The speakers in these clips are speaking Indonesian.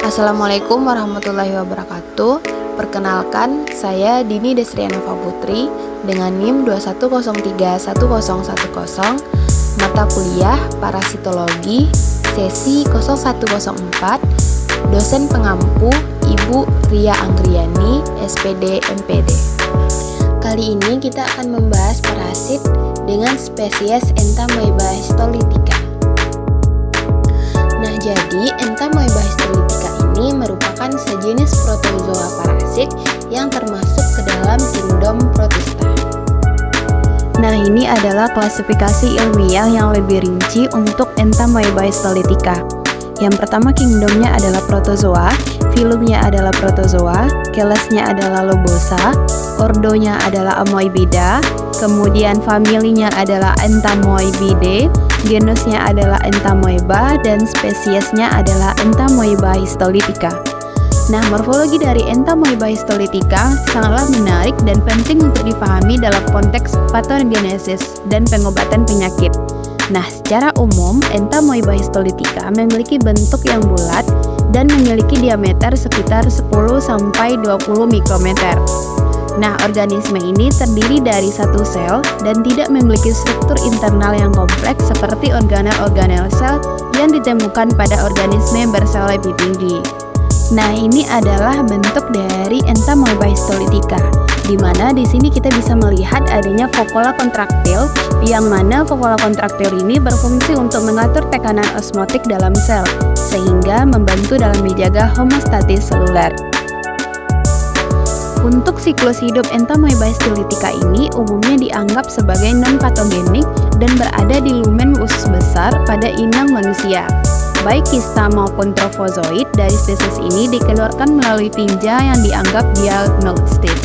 Assalamualaikum warahmatullahi wabarakatuh. Perkenalkan, saya Dini Desrianova Putri dengan NIM 21031010, mata kuliah Parasitologi, sesi 0104, dosen pengampu Ibu Ria Anggriani, SPD MPD. Kali ini kita akan membahas parasit dengan spesies Entamoeba histolytica. Nah, jadi Entamoeba histolytica ini merupakan sejenis protozoa parasit yang termasuk ke dalam kingdom Protista. Nah, ini adalah klasifikasi ilmiah yang lebih rinci untuk Entamoeba histolytica. Yang pertama, kingdomnya adalah protozoa, filumnya adalah protozoa, kelasnya adalah lobosa, ordonya adalah Amoebida, kemudian familinya adalah Entamoebidae, genusnya adalah Entamoeba, dan spesiesnya adalah Entamoeba histolytica. Nah, morfologi dari Entamoeba histolytica sangatlah menarik dan penting untuk dipahami dalam konteks patogenesis dan pengobatan penyakit. Nah, secara umum, Entamoeba histolytica memiliki bentuk yang bulat dan memiliki diameter sekitar 10-20 mikrometer. Nah, organisme ini terdiri dari satu sel dan tidak memiliki struktur internal yang kompleks seperti organel-organel sel yang ditemukan pada organisme bersel lebih tinggi. Nah, ini adalah bentuk dari Entamoeba histolytica, di mana di sini kita bisa melihat adanya vakuola kontraktil, yang mana vakuola kontraktil ini berfungsi untuk mengatur tekanan osmotik dalam sel, sehingga membantu dalam menjaga homeostatis seluler. Untuk siklus hidup Entamoeba histolytica ini umumnya dianggap sebagai non-patogenik dan berada di lumen usus besar pada inang manusia. Baik kista maupun trofozoid dari spesies ini dikeluarkan melalui tinja yang dianggap diagnostik.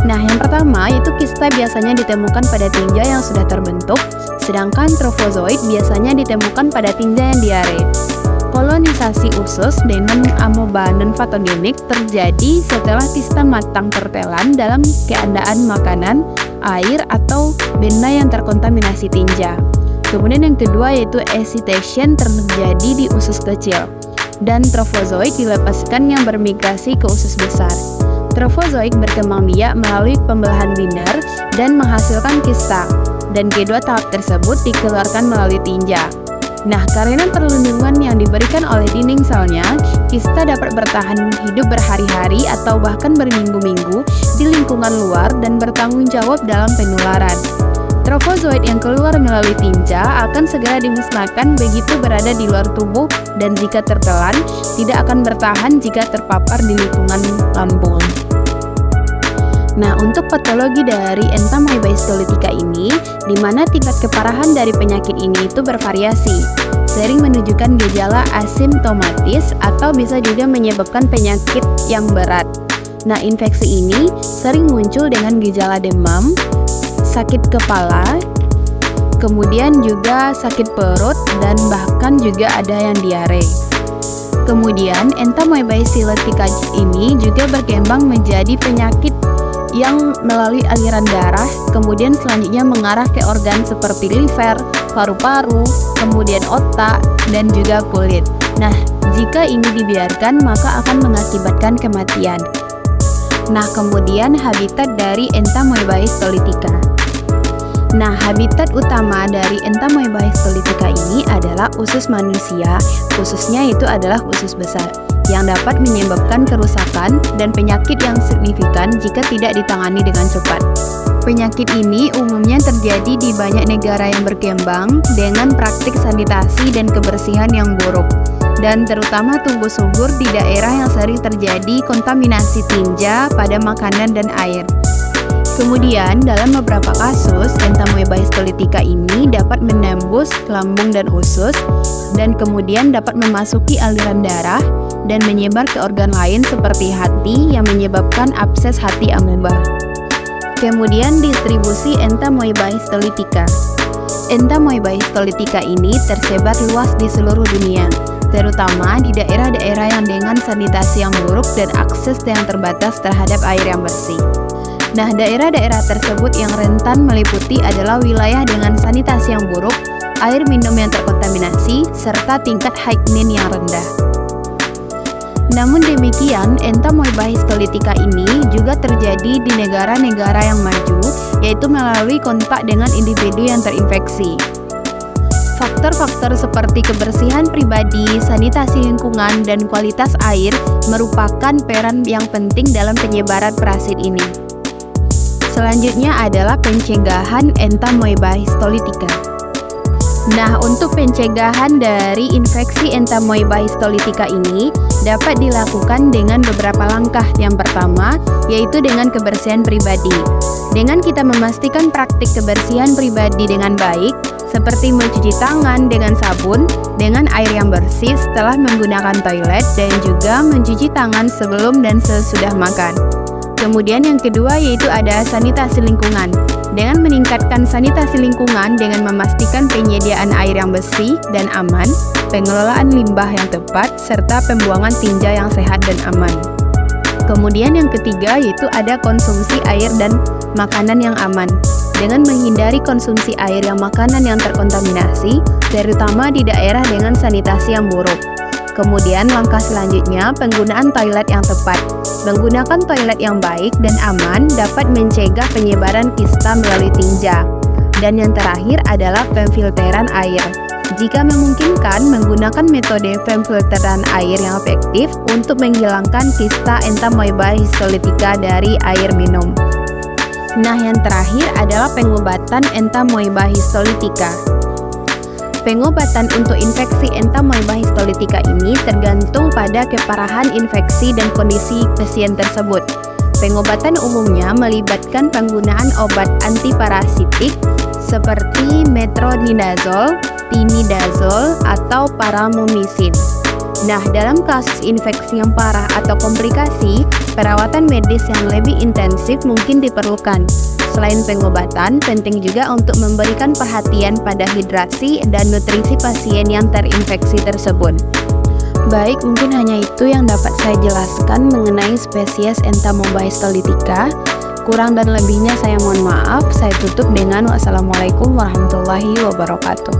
Nah, yang pertama yaitu kista biasanya ditemukan pada tinja yang sudah terbentuk, sedangkan trofozoid biasanya ditemukan pada tinja yang diare. Kolonisasi usus dengan amoeba non-patogenik terjadi setelah kista matang tertelan dalam keadaan makanan, air, atau benda yang terkontaminasi tinja. Kemudian yang kedua yaitu excitation terjadi di usus kecil, dan trofozoid dilepaskan yang bermigrasi ke usus besar. Trofozoid berkembang biak melalui pembelahan linear dan menghasilkan kista, dan kedua tahap tersebut dikeluarkan melalui tinja. Nah, karena perlindungan yang diberikan oleh dinding selnya, kista dapat bertahan hidup berhari-hari atau bahkan berminggu-minggu di lingkungan luar dan bertanggung jawab dalam penularan. Trofozoid yang keluar melalui tinja akan segera dimusnahkan begitu berada di luar tubuh, dan jika tertelan, tidak akan bertahan jika terpapar di lingkungan lambung. Nah, untuk patologi dari Entamoeba histolytica ini, di mana tingkat keparahan dari penyakit ini itu bervariasi, sering menunjukkan gejala asimptomatis atau bisa juga menyebabkan penyakit yang berat. Nah, infeksi ini sering muncul dengan gejala demam, sakit kepala, kemudian juga sakit perut, dan bahkan juga ada yang diare. Kemudian, Entamoeba histolytica ini juga berkembang menjadi penyakit yang melalui aliran darah, kemudian selanjutnya mengarah ke organ seperti liver, paru-paru, kemudian otak, dan juga kulit. Nah, jika ini dibiarkan, maka akan mengakibatkan kematian. Nah, kemudian habitat dari Entamoeba histolytica. Nah, habitat utama dari Entamoeba histolytica ini adalah usus manusia, khususnya itu adalah usus besar, yang dapat menyebabkan kerusakan dan penyakit yang signifikan jika tidak ditangani dengan cepat. Penyakit ini umumnya terjadi di banyak negara yang berkembang dengan praktik sanitasi dan kebersihan yang buruk, dan terutama tumbuh subur di daerah yang sering terjadi kontaminasi tinja pada makanan dan air. Kemudian, dalam beberapa kasus, Entamoeba histolytica ini dapat menembus lambung dan usus, dan kemudian dapat memasuki aliran darah dan menyebar ke organ lain seperti hati yang menyebabkan abses hati amoeba. Kemudian, distribusi Entamoeba histolytica. Entamoeba histolytica ini tersebar luas di seluruh dunia, terutama di daerah-daerah yang dengan sanitasi yang buruk dan akses yang terbatas terhadap air yang bersih. Nah, daerah-daerah tersebut yang rentan meliputi adalah wilayah dengan sanitasi yang buruk, air minum yang terkontaminasi, serta tingkat higienin yang rendah. Namun demikian, entamoeba histolytica ini juga terjadi di negara-negara yang maju, yaitu melalui kontak dengan individu yang terinfeksi. Faktor-faktor seperti kebersihan pribadi, sanitasi lingkungan, dan kualitas air merupakan peran yang penting dalam penyebaran parasit ini. Selanjutnya adalah pencegahan entamoeba histolytica. Nah, untuk pencegahan dari infeksi entamoeba histolytica ini dapat dilakukan dengan beberapa langkah. Yang pertama, yaitu dengan kebersihan pribadi. Dengan kita memastikan praktik kebersihan pribadi dengan baik, seperti mencuci tangan dengan sabun, dengan air yang bersih setelah menggunakan toilet, dan juga mencuci tangan sebelum dan sesudah makan. Kemudian yang kedua yaitu ada sanitasi lingkungan. Dengan meningkatkan sanitasi lingkungan dengan memastikan penyediaan air yang bersih dan aman, pengelolaan limbah yang tepat, serta pembuangan tinja yang sehat dan aman. Kemudian yang ketiga yaitu ada konsumsi air dan makanan yang aman. Dengan menghindari konsumsi air yang makanan yang terkontaminasi, terutama di daerah dengan sanitasi yang buruk. Kemudian langkah selanjutnya, penggunaan toilet yang tepat. Menggunakan toilet yang baik dan aman dapat mencegah penyebaran kista melalui tinja. Dan yang terakhir adalah pemfilteran air. Jika memungkinkan, menggunakan metode pemfilteran air yang efektif untuk menghilangkan kista entamoeba histolytica dari air minum. Nah, yang terakhir adalah pengobatan entamoeba histolytica. Pengobatan untuk infeksi entamoeba histolytica ini tergantung pada keparahan infeksi dan kondisi pasien tersebut. Pengobatan umumnya melibatkan penggunaan obat antiparasitik seperti metronidazol, tinidazol, atau paramomisin. Nah, dalam kasus infeksi yang parah atau komplikasi, perawatan medis yang lebih intensif mungkin diperlukan. Selain pengobatan, penting juga untuk memberikan perhatian pada hidrasi dan nutrisi pasien yang terinfeksi tersebut. Baik, mungkin hanya itu yang dapat saya jelaskan mengenai spesies entamoeba histolytica. Kurang dan lebihnya saya mohon maaf. Saya tutup dengan wassalamualaikum warahmatullahi wabarakatuh.